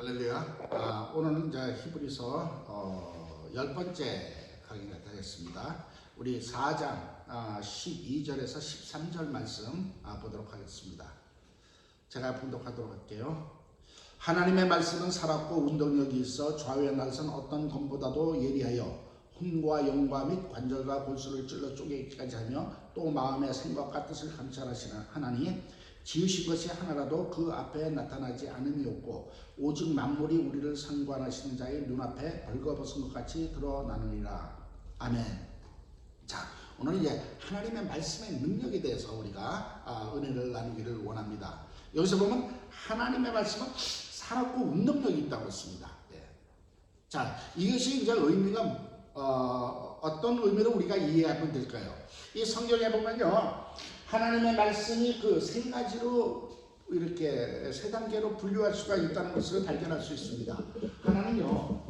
할렐루야. 오늘은 이제 히브리서 10번째 강의가 되겠습니다. 우리 4장 12절에서 13절 말씀 보도록 하겠습니다. 제가 봉독하도록 할게요. 하나님의 말씀은 살았고 운동력이 있어 좌우의 날선 어떤 검보다도 예리하여 혼과 영과 및 관절과 골수를 찔러 쪼개기까지 하며 또 마음의 생각과 뜻을 감찰하시는 하나님, 지으신 것이 하나라도 그 앞에 나타나지 않음이 없고 오직 만물이 우리를 상관하시는 자의 눈앞에 벌거벗은 것 같이 드러나느니라. 아멘. 자, 오늘 이제 하나님의 말씀의 능력에 대해서 우리가 은혜를 나누기를 원합니다. 여기서 보면 하나님의 말씀은 살았고 운동력이 있다고 했습니다. 자, 이것이 이제 의미가 어떤 의미로 우리가 이해하면 될까요? 이 성경에 보면요, 하나님의 말씀이 그 세 가지로 이렇게 세 단계로 분류할 수가 있다는 것을 발견할 수 있습니다. 하나는요,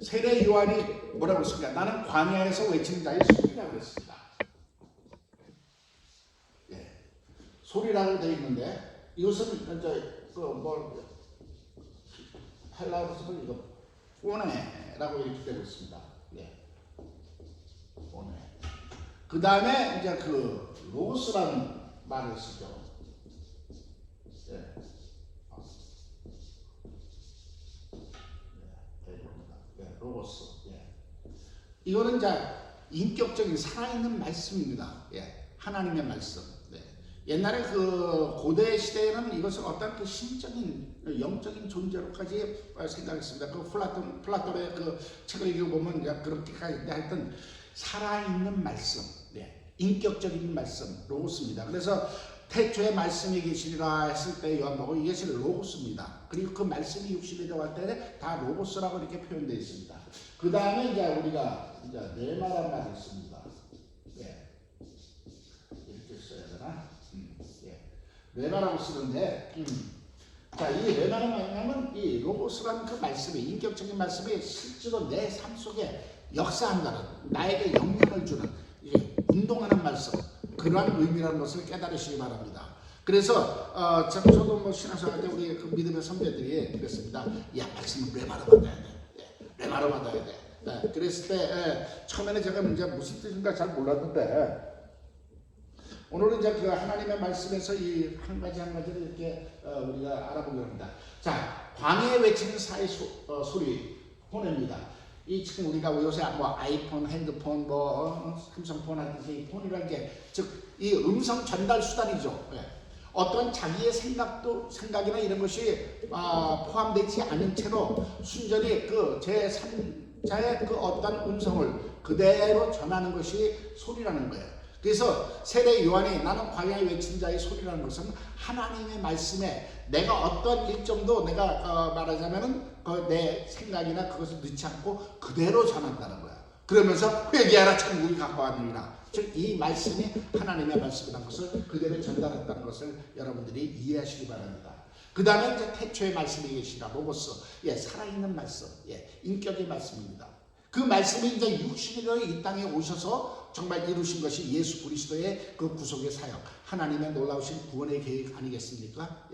세례 요한이 뭐라고 했습니까? 나는 광야에서 외치는 자의 소리라고 했습니다. 소리라고 되어 있는데 이것은 이제 헬라어로 이거 오네라고 이렇게 되고 있습니다. 오네. 그 다음에 이제 그 로고스라는 말을 쓰죠. 로고스. 이거는 이제 인격적인 살아있는 말씀입니다. 하나님의 말씀. 옛날에 그 고대 시대에는 이것을 어떤 그 신적인 영적인 존재로까지 생각했습니다. 그 플라톤의 그 책을 읽어보면 그렇게까지 하여튼 살아있는 말씀, 인격적인 말씀, 로고스입니다. 그래서 태초에 말씀이 계시리라 했을 때 요한복음 이것이 로고스입니다. 그리고 그 말씀이 육신이 되어갈 때 다 로고스라고 이렇게 표현되어 있습니다. 그 다음에 이제 우리가 이제 레마란 말이 있습니다. 이렇게 써야 되나? 레마라고 쓰는데, 자, 이 레마는 뭐냐면 이 로고스라는 그 말씀이 인격적인 말씀이 실제로 내 삶 속에 역사한다는, 나에게 영향을 주는, 운동하는 말씀, 그러한 의미라는 것을 깨달으시기 바랍니다. 그래서 저도 뭐 신앙생활 때 우리 그 믿음의 선배들이 그랬습니다. 야, 말씀은 레마로 받아야 돼. 레마로 받아야 돼. 그랬을 때 처음에는 제가 이제 무슨 뜻인가 잘 몰랐는데, 오늘은 이제 그 하나님의 말씀에서 이 한 가지 한 가지를 이렇게 우리가 알아보기로 합니다. 자, 광야에 외치는 사의 소리, 폰입니다. 이 지금 우리가 요새 뭐 아이폰, 핸드폰, 삼성폰 하듯이 폰이라는 게 즉 이 음성 전달 수단이죠. 어떤 자기의 생각이나 이런 것이 포함되지 않은 채로 순전히 그 제3자의 그 어떤 음성을 그대로 전하는 것이 소리라는 거예요. 그래서 세례 요한이 나는 광야에 외친 자의 소리라는 것은 하나님의 말씀에 내가 어떤 일점도 내가 말하자면은 내 생각이나 그것을 넣지 않고 그대로 전한다는 거야. 그러면서 회개하라 천국이 가까웠느니라. 즉 이 말씀이 하나님의 말씀이라는 것을 그대로 전달했다는 것을 여러분들이 이해하시기 바랍니다. 그 다음에 이제 태초의 말씀이 계시다. 로고스. 살아있는 말씀. 인격의 말씀입니다. 그 말씀이 이제 육신으로 이 땅에 오셔서 정말 이루신 것이 예수 그리스도의 그 구속의 사역, 하나님의 놀라우신 구원의 계획 아니겠습니까?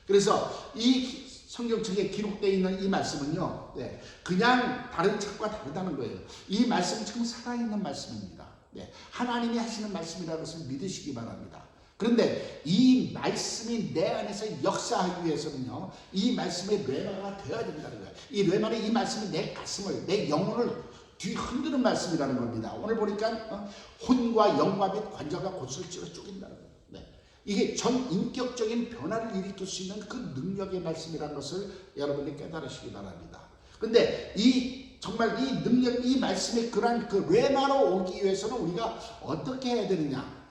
그래서 이 성경책에 기록되어 있는 이 말씀은요, 그냥 다른 책과 다르다는 거예요. 이 말씀은 지금 살아있는 말씀입니다. 하나님이 하시는 말씀이라는 것을 믿으시기 바랍니다. 그런데 이 말씀이 내 안에서 역사하기 위해서는요, 이 말씀의 레마가 되어야 된다는 거예요. 이 레마는 이 말씀이 내 가슴을, 내 영혼을 뒤흔드는 말씀이라는 겁니다. 오늘 보니까 혼과 영과 및 관절과 골수를 찔러 쪼갠다는 거예요. 이게 전 인격적인 변화를 일으킬 수 있는 그 능력의 말씀이라는 것을 여러분이 깨달으시기 바랍니다. 근데 정말 이 능력, 이 말씀의 그러한 그 레마로 오기 위해서는 우리가 어떻게 해야 되느냐?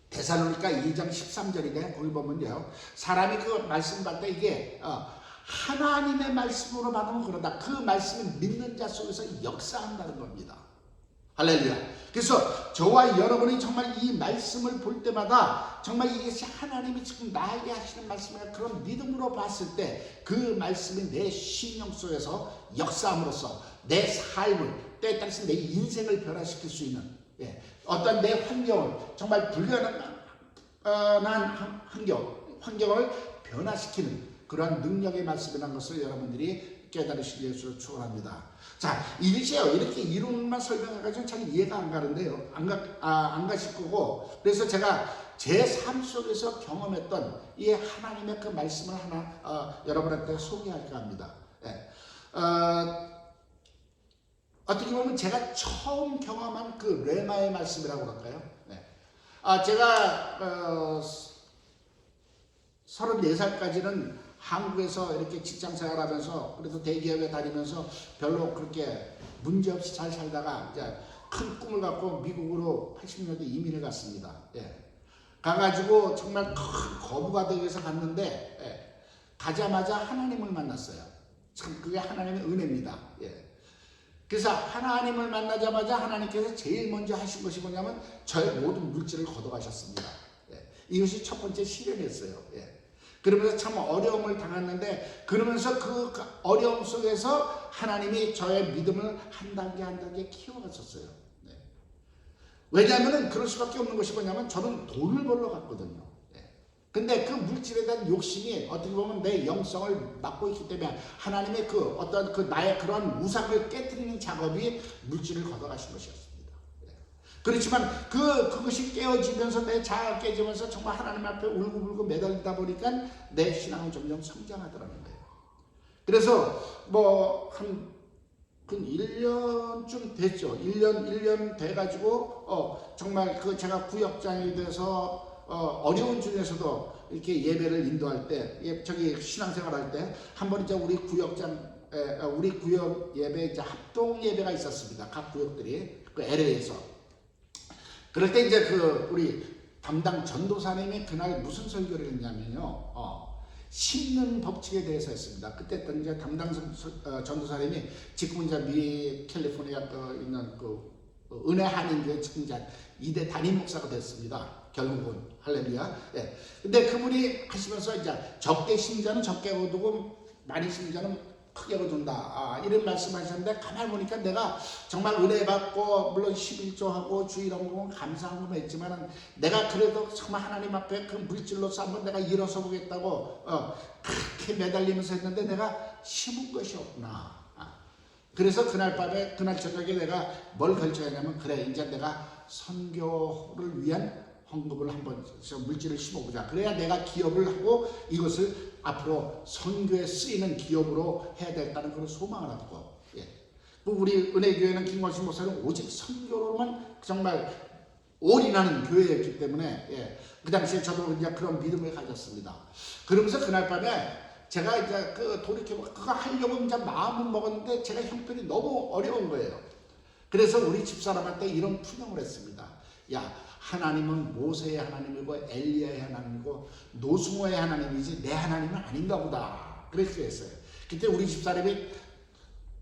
데살로니가 2장 13절인데 거기 보면요, 사람이 그 말씀 받다 이게 하나님의 말씀으로 받으면 그러다. 그 말씀을 믿는 자 속에서 역사한다는 겁니다. 할렐루야. 그래서 저와 여러분이 정말 이 말씀을 볼 때마다 정말 이것이 하나님이 지금 나에게 하시는 말씀이라 그런 믿음으로 봤을 때 그 말씀이 내 심령 속에서 역사함으로써 내 삶을, 때에 따라서 내 인생을 변화시킬 수 있는 어떤 내 환경을, 정말 불가능한 환경을 변화시키는 그러한 능력의 말씀이라는 것을 여러분들이 깨달으시길 축원합니다. 자, 이것이요. 이렇게 이론만 설명해가지고 잘 이해가 안 가는데요. 안 가실 거고. 그래서 제가 제 삶 속에서 경험했던 이 하나님의 그 말씀을 하나 여러분한테 소개할까 합니다. 예. 어떻게 보면 제가 처음 경험한 그 레마의 말씀이라고 그럴까요? 네. 제가 34살까지는 한국에서 이렇게 직장 생활하면서 그래도 대기업에 다니면서 별로 그렇게 문제없이 잘 살다가 이제 큰 꿈을 갖고 미국으로 80년대 이민을 갔습니다. 예. 가가지고 정말 큰 거부가 되어서 갔는데 예. 가자마자 하나님을 만났어요. 참 그게 하나님의 은혜입니다. 예. 그래서 하나님을 만나자마자 하나님께서 제일 먼저 하신 것이 뭐냐면 저의 모든 물질을 걷어가셨습니다. 예. 이것이 첫 번째 시련이었어요. 예. 그러면서 참 어려움을 당했는데 그러면서 그 어려움 속에서 하나님이 저의 믿음을 한 단계 한 단계 키워갔었어요. 네. 왜냐하면 그럴 수밖에 없는 것이 뭐냐면 저는 돈을 벌러 갔거든요. 네. 근데 그 물질에 대한 욕심이 어떻게 보면 내 영성을 막고 있기 때문에 하나님의 그 어떤 그 나의 그런 우상을 깨뜨리는 작업이 물질을 걷어가신 것이었습니다. 그렇지만 그것이 깨어지면서 내 자아가 깨지면서 정말 하나님 앞에 울고불고 매달리다 보니까 내 신앙은 점점 성장하더라는 거예요. 그래서 뭐 한 1년쯤 됐죠. 1년 돼가지고 정말 그 제가 구역장이 돼서 어려운 중에서도 이렇게 예배를 인도할 때 저기 신앙생활 할 때 한 번 이제 우리 구역 예배 이제 합동 예배가 있었습니다. 각 구역들이 그 LA에서. 그럴 때 이제 우리 담당 전도사님이 그날 무슨 설교를 했냐면요. 심는 법칙에 대해서 했습니다. 그때 이제 담당 전도사님이 지금 이제 미 캘리포니아 있는 은혜 한인교회 지금 이제 2대 담임 목사가 됐습니다. 결국은 할렐루야. 예. 근데 그분이 하시면서 이제 적게 심자는 적게 거두고 많이 심자는 크게 거둔다. 이런 말씀하셨는데 가만히 보니까 내가 정말 은혜 받고 물론 11조하고 주일헌금 감사한 건 했지만 내가 그래도 정말 하나님 앞에 그 물질로서 한번 내가 일어서 보겠다고 그렇게 매달리면서 했는데 내가 심은 것이 없구나. 그래서 그날 밤에 그날 저녁에 내가 뭘 결정했냐면 그래 이제 내가 선교를 위한 헌금을 한번 물질을 심어보자. 그래야 내가 기업을 하고 이것을 앞으로 선교에 쓰이는 기업으로 해야 된다는 그런 소망을 갖고 예. 우리 은혜교회는 김광식 목사는 오직 선교로만 정말 올인하는 교회였기 때문에 예. 그 당시에 저도 이제 그런 믿음을 가졌습니다. 그러면서 그날 밤에 제가 이제 돌이켜 그거 하려고 이제 마음은 먹었는데 제가 형편이 너무 어려운 거예요. 그래서 우리 집사람한테 이런 풀명을 했습니다. 야, 하나님은 모세의 하나님이고 엘리야의 하나님이고 노승호의 하나님이지 내 하나님은 아닌가 보다. 그렇게 했어요. 그때 우리 집사람이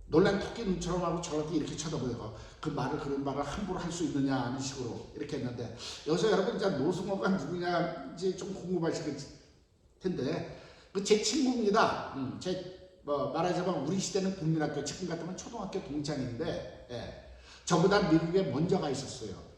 놀란 토끼 눈처럼 하고 저한테 이렇게 쳐다보고 그런 말을 함부로 할 수 있느냐 하는 식으로 이렇게 했는데 여기서 여러분 이제 노승호가 누구냐 이제 좀 궁금하실 텐데 제 친구입니다. 말하자면 우리 시대는 국민학교 지금 같으면 초등학교 동창인데 예. 저보다 미국에 먼저 가 있었어요.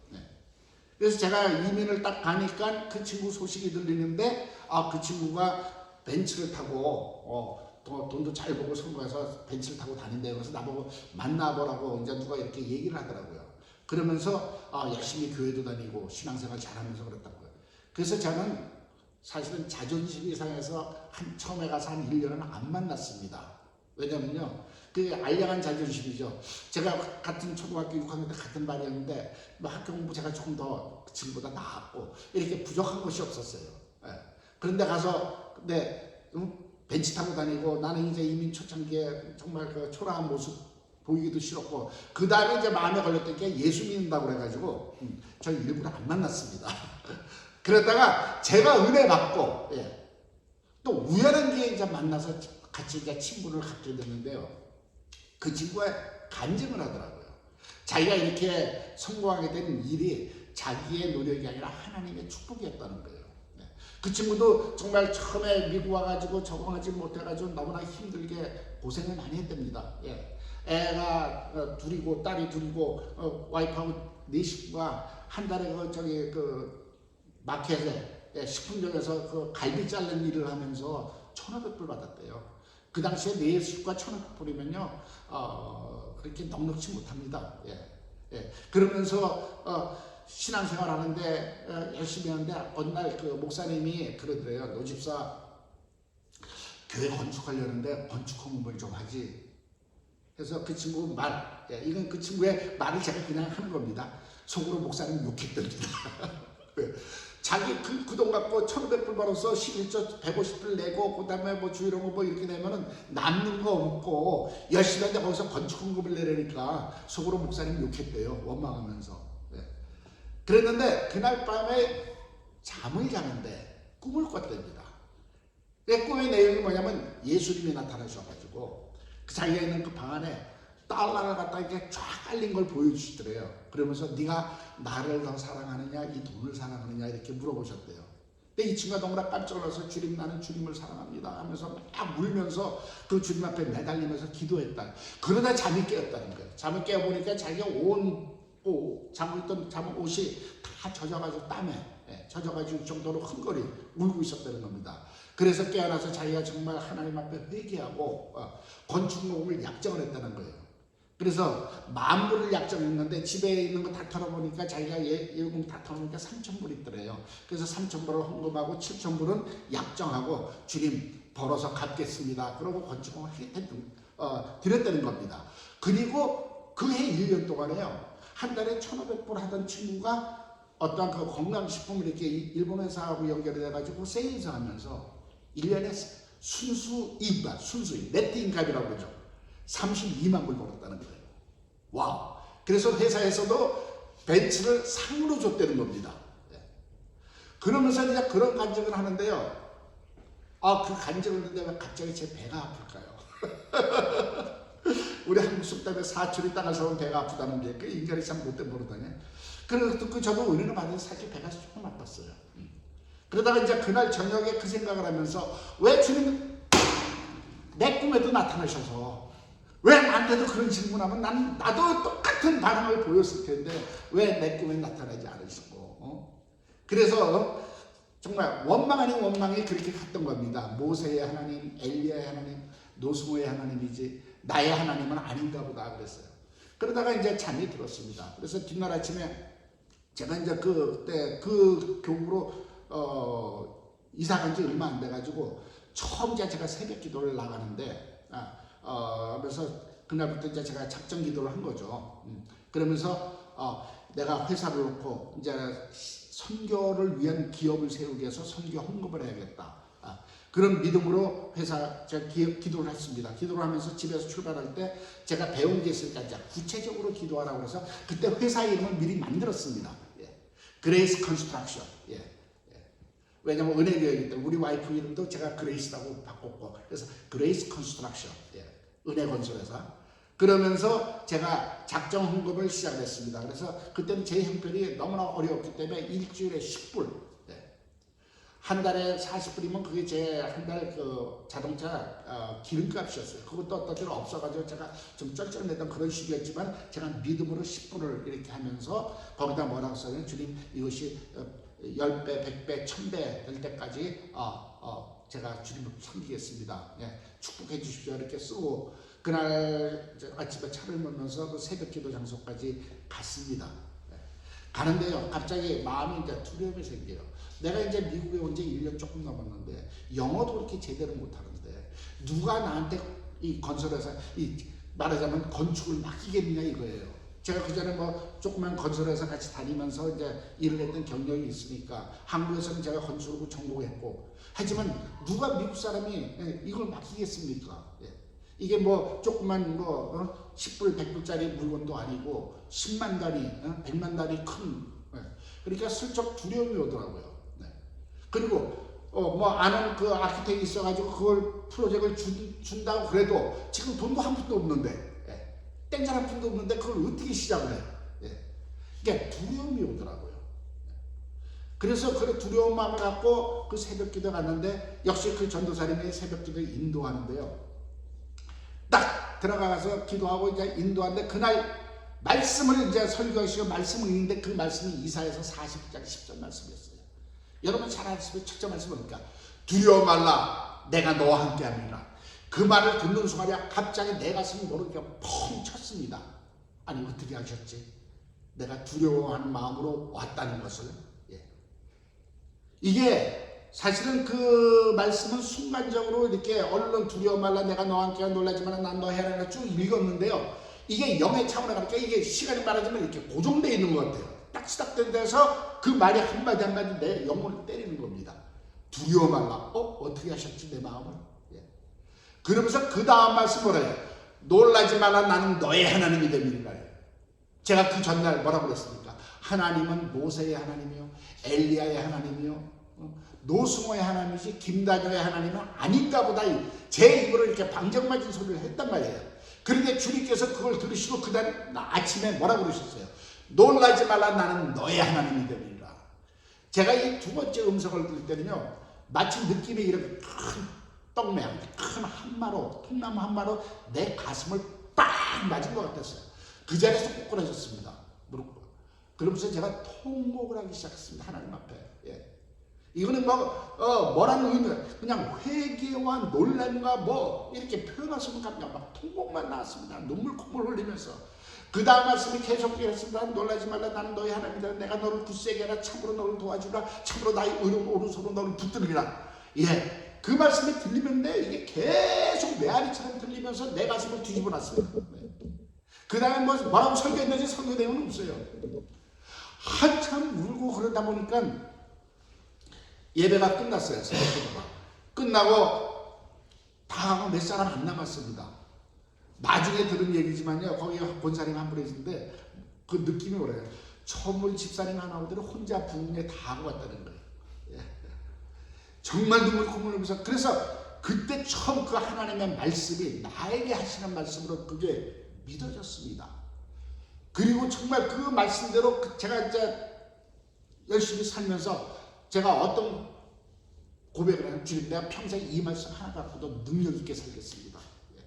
그래서 제가 이민을 딱 가니까 그 친구 소식이 들리는데 그 친구가 벤츠를 타고 돈도 잘 벌고 성공해서 벤츠를 타고 다닌대요. 그래서 나보고 만나보라고 이제 누가 이렇게 얘기를 하더라고요. 그러면서 열심히 교회도 다니고 신앙생활 잘하면서 그랬다고요. 그래서 저는 사실은 자존심이 상해서 처음에 가서 한 1년은 안 만났습니다. 왜냐면요. 그게 알량한 자존심이죠. 제가 같은 초등학교 6학년 때 같은 반이었는데 학교 공부 제가 조금 더 지금보다 나았고 이렇게 부족한 것이 없었어요. 예. 그런데 가서 벤치 타고 다니고 나는 이제 이민 초창기에 정말 그 초라한 모습 보이기도 싫었고 그 다음에 이제 마음에 걸렸던 게 예수 믿는다고 그래가지고 저 일부러 안 만났습니다. 그러다가 제가 은혜 받고 예. 또 우연한 기회에 이제 만나서 같이 이제 친구를 갖게 됐는데요. 그 친구가 간증을 하더라고요. 자기가 이렇게 성공하게 된 일이 자기의 노력이 아니라 하나님의 축복이었다는 거예요. 그 친구도 정말 처음에 미국 와가지고 적응하지 못해가지고 너무나 힘들게 고생을 많이 했답니다. 예. 애가 둘이고 딸이 둘이고 와이프하고 네 식구가 한 달에 마켓에 식품점에서 갈비 자르는 일을 하면서 $1,500불 받았대요. 그 당시에 내수가 $1,500불이면요 그렇게 넉넉지 못합니다. 그러면서 신앙생활 하는데 열심히 하는데 어느 날 그 목사님이 그러더래요. 너 집사 교회 건축하려는데 건축 공부를 좀 하지. 그래서 그 친구 이건 그 친구의 말을 제가 그냥 하는 겁니다. 속으로 목사님 욕했답니다. 자기 그 돈 갖고 $1,500불 벌어서 11조 150불 내고 그 다음에 뭐 주일홍 뭐 이렇게 되면은 남는 거 없고 열심히 하는데 거기서 건축 공급을 내려니까 속으로 목사님 욕했대요. 원망하면서. 그랬는데 그날 밤에 잠을 자는데 꿈을 꿨답니다. 꿈의 내용이 뭐냐면 예수님이 나타나셔가지고 자기가 있는 그 방 안에 달러를 갖다 이렇게 쫙 깔린 걸 보여주시더래요. 그러면서 네가 나를 더 사랑하느냐 이 돈을 사랑하느냐 이렇게 물어보셨대요. 근데 이 친구가 너무나 깜짝 놀라서 주님 나는 주님을 사랑합니다 하면서 막 울면서 그 주님 앞에 매달리면서 기도했다. 그러다 잠이 깨었다는 거예요. 잠을 깨어보니까 자기가 잠을 입던 잠옷이 다 젖어가지고 땀에 젖어가지고 정도로 흥거리 울고 있었다는 겁니다. 그래서 깨어나서 자기가 정말 하나님 앞에 회개하고 건축목을 약정을 했다는 거예요. 그래서 10,000불을 약정했는데 집에 있는 거 다 털어보니까 자기가 예금 다 털어보니까 3,000불 있더래요. 그래서 3,000불을 헌금하고 7,000불은 약정하고 주님 벌어서 갚겠습니다. 그러고 건축목을 드렸다는 겁니다. 그리고 그 해 1년 동안에요. 한 달에 1,500불 하던 친구가 어떤 그 건강식품을 이렇게 일본 회사하고 연결이 돼가지고 세일즈 하면서 1년에 순수이익, 네트 인감이라고 그러죠. 32만 불 벌었다는 거예요. 와우. 그래서 회사에서도 벤츠를 상으로 줬다는 겁니다. 그러면서 이제 그런 간증을 하는데요. 그 간증을 듣는데 왜 갑자기 제 배가 아플까요? 우리 한국 속담에 사출이 땅을 사면 배가 아프다는 게 그 인간이 참 못된 버릇하네. 그래서 듣고 저도 은혜를 받아서 사실 배가 조금 아팠어요. 그러다가 이제 그날 저녁에 그 생각을 하면서 왜 주님은 내 꿈에도 나타나셔서 왜 나한테도 그런 질문하면 나도 똑같은 반응을 보였을 텐데 왜 내 꿈에 나타나지 않으시고 그래서 정말 원망 아닌 원망이 그렇게 갔던 겁니다. 모세의 하나님, 엘리야의 하나님, 노승호의 하나님이지 나의 하나님은 아닌가 보다 그랬어요. 그러다가 이제 잠이 들었습니다. 그래서 뒷날 아침에 제가 이제 그때 그 교구로 이사 간 지 얼마 안 돼가지고 처음 이제 제가 새벽 기도를 나가는데 그래서 그날부터 이제 제가 작정 기도를 한 거죠. 그러면서 내가 회사를 놓고 이제 선교를 위한 기업을 세우기 위해서 선교 헌금을 해야겠다. 그런 믿음으로 제가 기도를 했습니다. 기도를 하면서 집에서 출발할 때 제가 배운 게 있으니까 이제 구체적으로 기도하라고 해서 그때 회사 이름을 미리 만들었습니다. 그레이스 컨스트럭션. 왜냐면 은혜교회이기 때문에 우리 와이프 이름도 제가 그레이스라고 바꿨고 그래서 그레이스 컨스트럭션. 은혜 건설회사. 그러면서 제가 작정 헌금을 시작했습니다. 그래서 그때는 제 형편이 너무나 어려웠기 때문에 일주일에 10불. 한 달에 40불이면 그게 제 한 달 그 자동차 기름값이었어요. 그것도 어떤 때는 없어가지고 제가 좀 쩔쩔매던 그런 시기였지만 제가 믿음으로 10불을 이렇게 하면서 거기다 뭐라고 써요? 주님 이것이 10배, 100배, 1000배 될 때까지 제가 주님을 섬기겠습니다. 축복해 주십시오. 이렇게 쓰고 그날 아침에 차를 몰면서 그 새벽 기도 장소까지 갔습니다. 가는데요. 갑자기 마음이 이제 두려움이 생겨요. 내가 이제 미국에 온 지 1년 조금 넘었는데 영어도 그렇게 제대로 못하는데 누가 나한테 이 건설회사 말하자면 건축을 맡기겠느냐 이거예요. 제가 그전에 뭐 조그만 건설회사 같이 다니면서 이제 일을 했던 경력이 있으니까 한국에서는 제가 건축을 전공했고 하지만 누가 미국 사람이 이걸 맡기겠습니까? 이게 뭐 조그만 10불 100불짜리 물건도 아니고 10만 단위 100만 단위 큰 그러니까 슬쩍 두려움이 오더라고요. 그리고 뭐 아는 그 아키텍이 있어가지고 그걸 프로젝트를 준다고 그래도 지금 돈도 한 푼도 없는데 땡전 한 푼도 없는데 그걸 어떻게 시작을 해? 그러니까 두려움이 오더라고요. 그래서 그 두려운 마음을 갖고 그 새벽 기도 갔는데 역시 그 전도사님이 새벽 기도에 인도하는데요. 딱 들어가서 기도하고 이제 인도하는데 그날 말씀을 이제 설교하시고 말씀을 읽는데 그 말씀이 이사야서 40장 10절 말씀이었어요. 여러분 잘 아시면 첫째 말씀은 뭡니까? 두려워 말라. 내가 너와 함께하리라. 그 말을 듣는 순간에 갑자기 내 가슴이 모르게 펑 쳤습니다. 아니 어떻게 하셨지? 내가 두려워하는 마음으로 왔다는 것을. 예. 이게 사실은 그 말씀은 순간적으로 이렇게 얼른 두려워 말라 내가 너와 함께 놀라지만 난 너 해라가 쭉 읽었는데요. 이게 영의 차원에 가니까 이게 시간이 말하자면 이렇게 고정되어 있는 것 같아요. 딱 시작된 데서 그 말이 한마디 한마디 내 영혼을 때리는 겁니다. 두려워 말라. 어떻게 하셨지 내 마음을. 예. 그러면서 그 다음 말씀 뭐래요? 놀라지 말라 나는 너의 하나님이 됨이니라. 제가 그 전날 뭐라고 그랬습니까? 하나님은 모세의 하나님이요 엘리야의 하나님이요 노승호의 하나님이지 김다녀의 하나님은 아닌가 보다 제 입으로 이렇게 방정맞은 소리를 했단 말이에요. 그런데 주님께서 그걸 들으시고 그날 아침에 뭐라고 그러셨어요? 놀라지 말라 나는 너의 하나님이 됨이니라. 제가 이 두 번째 음성을 들을 때는요 마치 느낌이 이렇게 큰 떡매양 큰 한마로 통나무 한마로 내 가슴을 빵 맞은 것 같았어요. 그 자리에서 꼬꾸라졌습니다. 무릎. 그러면서 제가 통곡을 하기 시작했습니다. 하나님 앞에. 예. 이거는 뭐라는 의미가 그냥 회개와 놀람과 뭐 이렇게 표현할 수 없는 감정 막 통곡만 나왔습니다. 눈물 콧물 흘리면서 그 다음 말씀이 계속 이랬습니다. 놀라지 말라 나는 너의 하나님이다. 내가 너를 굳세게 하라. 참으로 너를 도와주라. 참으로 나의 의로운 오른손으로 너를 붙들리라. 예. 그 말씀이 들리는데 이게 계속 메아리처럼 들리면서 내 가슴을 뒤집어 놨습니다. 그 다음에 뭐라고 설교했는지 설교 내용은 없어요. 한참 울고 그러다 보니까 예배가 끝났어요. 예배가 끝나고 다 하고 몇 사람 안 남았습니다. 나중에 들은 얘기지만요. 거기 권사님 한 분이 있는데 그 느낌이 뭐래요? 처음으로 집사님 하나 오더니 혼자 부흥회 다 하고 왔다는 거예요. 예. 정말 눈물 콧물 흘리면서 그래서 그때 처음 그 하나님의 말씀이 나에게 하시는 말씀으로 그게 믿어졌습니다. 그리고 정말 그 말씀대로 제가 이제 열심히 살면서 제가 어떤 고백을 하면 주님 내가 평생 이 말씀 하나 갖고도 능력 있게 살겠습니다. 예.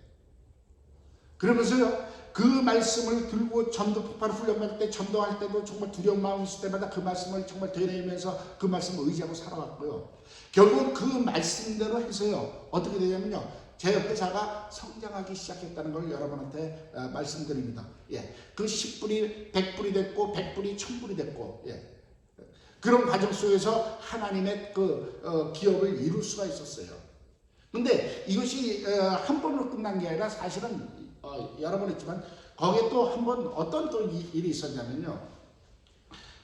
그러면서요 그 말씀을 들고 전도 폭발 훈련받을 때 전도할 때도 정말 두려운 마음이 있을 때마다 그 말씀을 정말 되뇌이면서 그 말씀을 의지하고 살아왔고요. 결국 그 말씀대로 해서요 어떻게 되냐면요 제 회사가 성장하기 시작했다는 걸 여러분한테 말씀드립니다. 예. 그 10불이 100불이 됐고 100불이 1000불이 됐고 예. 그런 과정 속에서 하나님의 그 기업을 이룰 수가 있었어요. 근데 이것이 한 번으로 끝난 게 아니라 사실은 여러 번 했지만 거기에 또 한 번 어떤 또 일이 있었냐면요.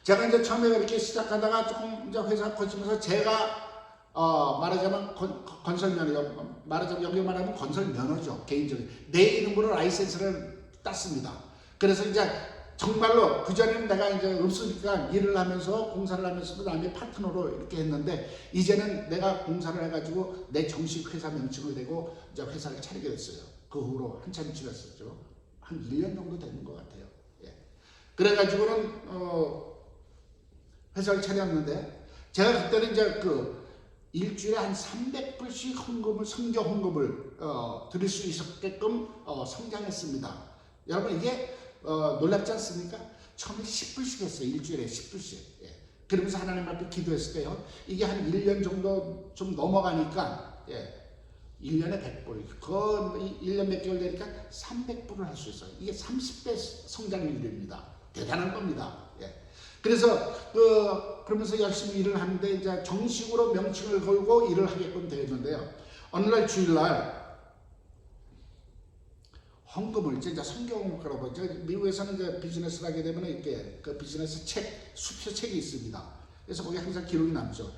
제가 이제 처음에 이렇게 시작하다가 조금 이제 회사 거치면서 제가 말하자면 건설면허, 말하자면 여기 말하면 건설면허죠. 개인적인 내 이름으로 라이센스를 땄습니다. 그래서 이제 정말로 그전에는 내가 이제 없으니까 일을 하면서 공사를 하면서도 남의 파트너로 이렇게 했는데 이제는 내가 공사를 해가지고 내 정식 회사 명칭을 대고 이제 회사를 차리게 됐어요. 그 후로 한참 지났었죠. 한 1년 정도 되는 것 같아요. 예. 그래가지고는 회사를 차렸는데 제가 그때는 이제 일주일에 한 300불씩 헌금을 성경 헌금을 드릴 수 있게끔 성장했습니다. 여러분 이게 놀랍지 않습니까? 처음에 10불씩 했어요. 일주일에 10불씩. 예. 그러면서 하나님 앞에 기도했을 때요. 이게 한 1년 정도 좀 넘어가니까 예. 1년에 100불. 그 1년 몇 개월 되니까 300불을 할 수 있어요. 이게 30배 성장률입니다. 대단한 겁니다. 예. 그래서 그러면서 열심히 일을 하는데 이제 정식으로 명칭을 걸고 일을 하게끔 되었는데요. 어느 날 주일날 헌금을 이제 성경으로 보죠. 미국에서는 이제 비즈니스를 하게 되면 이렇게 그 비즈니스 책, 수표 책이 있습니다. 그래서 거기 항상 기록이 남죠.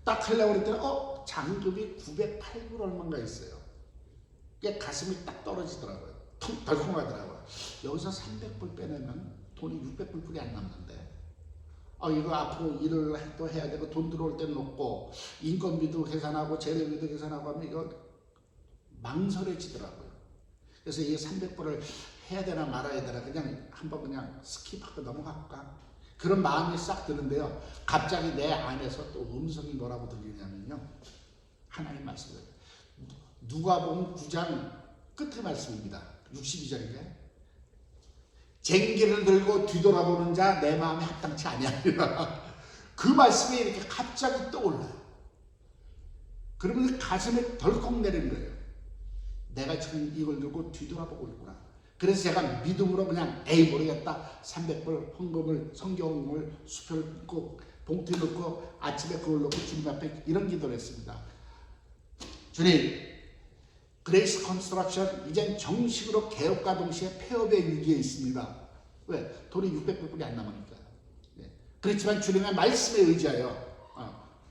딱 하려고 그랬더니 잔금이 908불 얼마인가 있어요. 이게 가슴이 딱 떨어지더라고요. 덜컹하더라고요. 여기서 300불 빼내면 돈이 600불이 안 남는데 이거 앞으로 일을 또 해야 되고 돈 들어올 때는 없고 인건비도 계산하고 재료비도 계산하고 하면 이거 망설여지더라고요. 그래서 이 300불을 해야 되나 말아야 되나 그냥 한번 그냥 스킵하고 넘어갈까 그런 마음이 싹 드는데요. 갑자기 내 안에서 또 음성이 뭐라고 들리냐면요. 하나님 말씀을 누가복음 9장 끝의 말씀입니다. 62절인가요? 쟁기를 들고 뒤돌아보는 자 내 마음에 합당치 아니하리라. 그 말씀이 이렇게 갑자기 떠올라요. 그러면 가슴에 덜컥 내리는 거예요. 내가 지금 이걸 들고 뒤돌아보고 있구나. 그래서 제가 믿음으로 그냥 에이 모르겠다. 300불 헌금을 성경을 수표를 넣고 봉투에 넣고 아침에 그걸 넣고 주님 앞에 이런 기도를 했습니다. 주님, 그레이스 컨스트럭션 이젠 정식으로 개업과 동시에 폐업의 위기에 있습니다. 왜? 돈이 600불뿐이 안 남으니까. 네. 그렇지만 주님의 말씀에 의지하여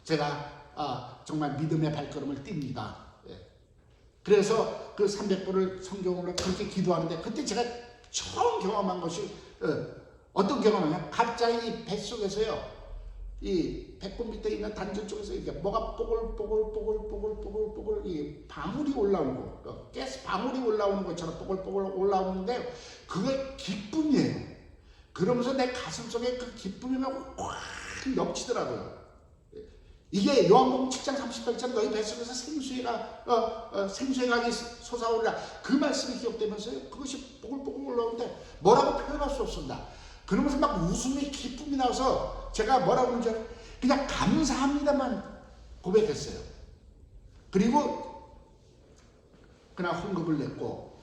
제가 정말 믿음의 발걸음을 띱니다. 네. 그래서 그 300불을 성경으로 그렇게 기도하는데 그때 제가 처음 경험한 것이 어떤 경험이냐? 갑자기 이 뱃속에서요. 이 배꼽 밑에 있는 단전 쪽에서 이게 뭐가 뽀글뽀글 이 방울이 올라오는 거, 가스 방울이 올라오는 것처럼 뽀글뽀글 올라오는데 그게 기쁨이에요. 그러면서 내 가슴 속에 그 기쁨이 막 확 넘치더라고요. 이게 요한복음 7장 38절 너희 뱃속에서 생수의 강이 솟아오르라 그 말씀이 기억되면서요. 그것이 뽀글뽀글 올라오는데 뭐라고 표현할 수 없습니다. 그러면서 막 웃음이 기쁨이 나와서 제가 뭐라고 그러는지 그냥 감사합니다만 고백했어요. 그리고 그냥 헌금을 냈고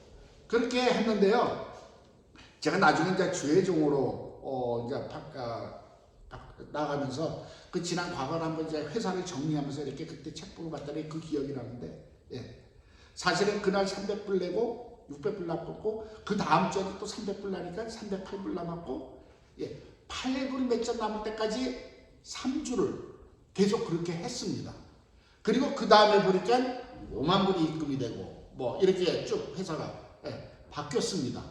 그렇게 했는데요. 제가 나중에 이제 주회종으로 이제 나가면서 그 지난 과거를 한번 이제 회사를 정리하면서 이렇게 그때 책 보고 봤더니 그 기억이 나는데, 예. 사실은 그날 300불 내고 600불 남았고 그 다음 주에도 또 300불 나니까 308불 남았고, 예. 8불 몇 점 남을 때까지 3주를 계속 그렇게 했습니다. 그리고 그 다음에 보니까 5만 불이 입금이 되고 뭐 이렇게 쭉 회사가 바뀌었습니다.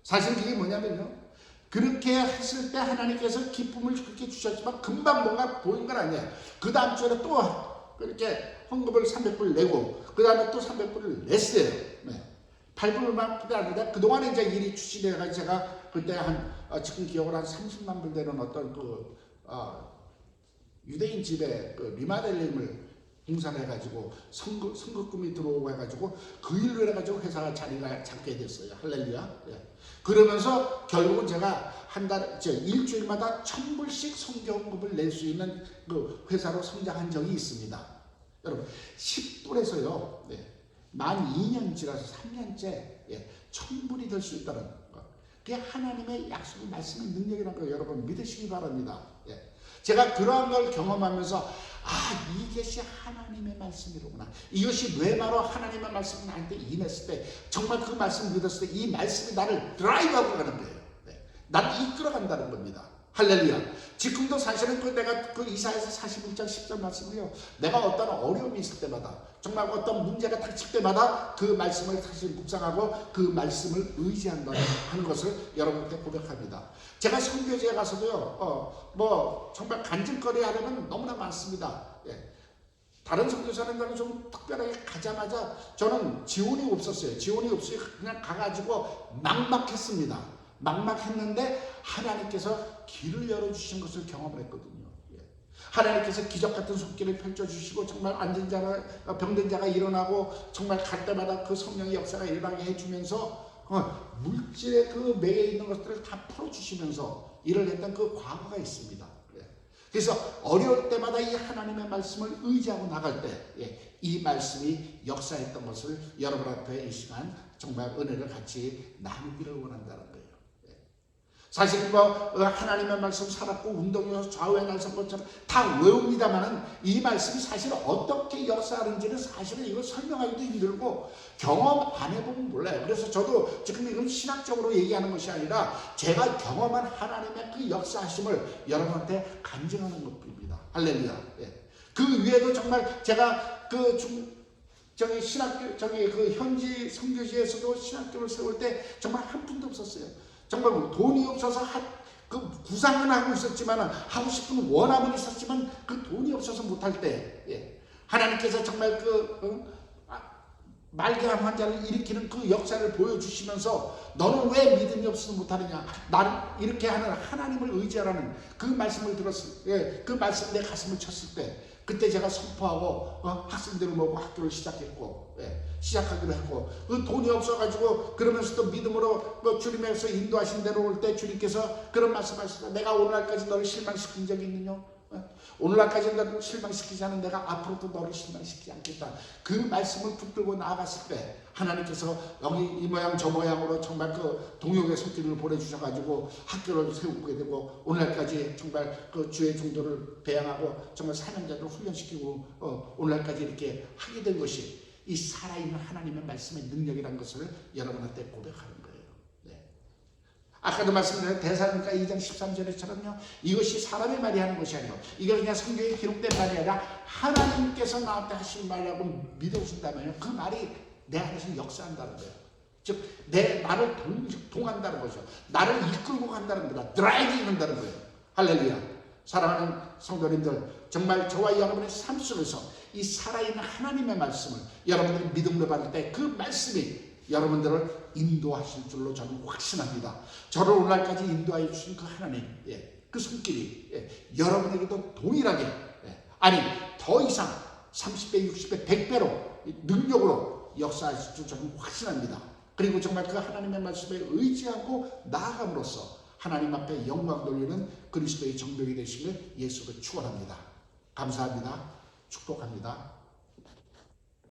사실 그게 뭐냐면요. 그렇게 했을 때 하나님께서 기쁨을 그렇게 주셨지만 금방 뭔가 보인 건 아니에요. 그 다음 주에 또 그렇게 헌금을 300불 내고 그 다음에 또 300불을 냈어요. 네. 8불만 뿐이 아니라 그동안에 이제 일이 추진돼가지고 제가 그때 지금 기억을 한 30만 불 되는 어떤 유대인 집에 리마델링을 공사를 해가지고 선급금이 들어오고 해가지고 그 일로 해가지고 회사가 자리가 잡게 됐어요. 할렐루야. 예. 그러면서 결국은 제가 일주일마다 1000불씩 성경금을 낼 수 있는 그 회사로 성장한 적이 있습니다. 여러분 10불에서요. 만 2년 지나서 3년째 1000불이 될 수 있다는 것. 그게 하나님의 약속의 말씀의 능력이라는 걸 여러분 믿으시기 바랍니다. 제가 그러한 걸 경험하면서 이것이 하나님의 말씀이로구나. 이것이 뇌마로 하나님의 말씀이 나한테 임했을 때 정말 그 말씀을 믿었을 때 이 말씀이 나를 드라이브하고 가는 거예요. 나를 이끌어간다는 겁니다. 할렐루야. 지금도 사실은 내가 이사야서 41장 10절 말씀이요. 내가 어떤 어려움이 있을 때마다 정말 어떤 문제가 닥칠 때마다 그 말씀을 사실 묵상하고 그 말씀을 의지한다는 하는 것을 여러분께 고백합니다. 제가 선교지에 가서도요. 정말 간증거리 하려면 너무나 많습니다. 다른 선교사는 좀 특별하게 가자마자 저는 지원이 없었어요. 지원이 없이 그냥 가가지고 막막했습니다. 막막했는데 하나님께서 길을 열어주신 것을 경험을 했거든요. 하나님께서 기적 같은 손길을 펼쳐주시고 정말 앉은 자가 병든 자가 일어나고 정말 갈 때마다 그 성령의 역사가 일어나게 해주면서 물질의 그 매에 있는 것들을 다 풀어주시면서 일을 했던 그 과거가 있습니다. 그래서 어려울 때마다 이 하나님의 말씀을 의지하고 나갈 때 이 말씀이 역사했던 것을 여러분한테 이 시간 정말 은혜를 같이 나누기를 원한다는 거예요. 사실 하나님의 말씀 살았고 운동이어서 좌우에 날선 것처럼 다 외웁니다만은 이 말씀이 사실 어떻게 역사하는지는 사실은 이걸 설명하기도 힘들고 경험 안 해보면 몰라요. 그래서 저도 지금 이건 신학적으로 얘기하는 것이 아니라 제가 경험한 하나님의 그 역사하심을 여러분한테 간증하는 것입니다. 할렐루야. 그 위에도 정말 제가 현지 선교지에서도 신학교를 세울 때 정말 한 푼도 없었어요. 정말 돈이 없어서 그 구상은 하고 있었지만 하고 싶은 원함은 있었지만 그 돈이 없어서 못할 때 하나님께서 정말 말기암 환자를 일으키는 그 역사를 보여주시면서 너는 왜 믿음이 없어서 못하느냐 나를 이렇게 하는 하나님을 의지하라는 그 말씀을 들었을 때 그 말씀 내 가슴을 쳤을 때 그때 제가 선포하고 학생들을 모으고 학교를 시작하기로 했고 그 돈이 없어가지고 그러면서 또 믿음으로 주님에서 인도하신 대로 올 때 주님께서 그런 말씀하시다 내가 오늘날까지 너를 실망시킨 적이 있느냐 오늘날까지 너를 실망시키지 않은 내가 앞으로도 너를 실망시키지 않겠다. 그 말씀을 붙들고 나아갔을 때 하나님께서 여기 이 모양 저 모양으로 정말 그 동역의 손길을 보내주셔가지고 학교를 세우게 되고 오늘날까지 정말 그 주의 종도를 배양하고 정말 사명자들을 훈련시키고 오늘날까지 이렇게 하게 된 것이 이 살아있는 하나님의 말씀의 능력이라는 것을 여러분한테 고백하는 거예요. 아까도 말씀드린 데살로니가 2장 13절에처럼요. 이것이 사람의 말이 하는 것이 아니고 이거 그냥 성경에 기록된 말이 아니라 하나님께서 나한테 하신 말이라고 믿어준다면요. 그 말이 내 안에서 역사한다는 거예요. 즉 나를 동한다는 거죠. 나를 이끌고 간다는 거다. 드라이빙 한다는 거예요. 할렐루야. 사랑하는 성도님들, 정말 저와 여러분의 삶 속에서 이 살아있는 하나님의 말씀을 여러분들이 믿음으로 받을 때 그 말씀이 여러분들을 인도하실 줄로 저는 확신합니다. 저를 오늘날까지 인도하여 주신 그 하나님, 그 손길이 여러분에게도 동일하게, 아니 더 이상 30배, 60배, 100배로 능력으로 역사하실 줄 저는 확신합니다. 그리고 정말 그 하나님의 말씀에 의지하고 나아감으로써 하나님 앞에 영광 돌리는 그리스도의 정병이 되시길 예수로 축원합니다. 감사합니다. 축복합니다.